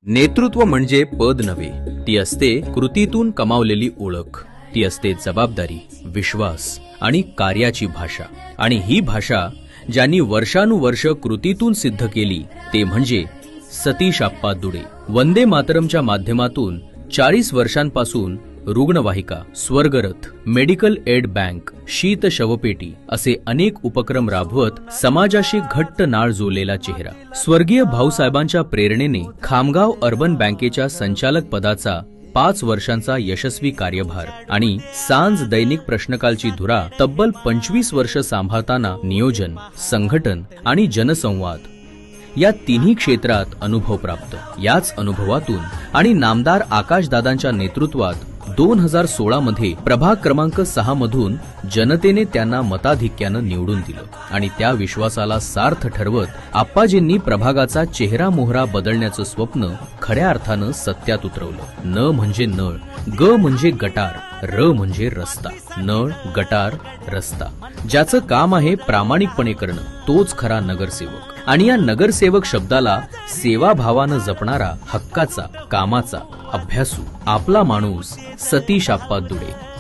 नेतृत्व म्हणजे पद नव्हे, ती असते कृतीतून कमावलेली ओळख. ती असते जबाबदारी, विश्वास आणि कार्याची भाषा. आणि ही भाषा ज्यांनी वर्षानुवर्ष कृतीतून सिद्ध केली ते म्हणजे सतीश आप्पा दुडे. वंदे मातरमच्या माध्यमातून 40 वर्षांपासून रुग्णवाहिका, स्वर्गरथ, मेडिकल एड बँक, शीत शवपेटी असे अनेक उपक्रम राबवत समाजाशी घट्ट नाळ जोडलेला चेहरा. स्वर्गीय भाऊसाहेबांच्या प्रेरणेने खामगाव अर्बन बँकेच्या संचालक पदाचा 5 वर्षांचा यशस्वी कार्यभार आणि सांज दैनिक प्रश्नकालची धुरा तब्बल 25 वर्ष सांभाळताना नियोजन, संघटन आणि जनसंवाद या तिन्ही क्षेत्रात अनुभव प्राप्त. याच अनुभवातून आणि नामदार आकाशदादांच्या नेतृत्वात 2016 मध्ये प्रभाग क्रमांक 6 मधून जनतेने त्यांना मताधिक्यानं निवडून दिलं आणि त्या विश्वासाला सार्थ ठरवत आप्पाजींनी प्रभागाचा चेहरा मोहरा बदलण्याचं स्वप्न खऱ्या अर्थानं सत्यात उतरवलं. न म्हणजे नळ, ग म्हणजे गटार, र म्हणजे रस्ता. नळ, गटार, रस्ता ज्याचं काम आहे प्रामाणिकपणे करणं तोच खरा नगरसेवक. आणि या नगरसेवक शब्दाला सेवाभावानं जपणारा, हक्काचा, कामाचा, अभ्यासू, आपला माणूस सतीश आप्पा दुडे.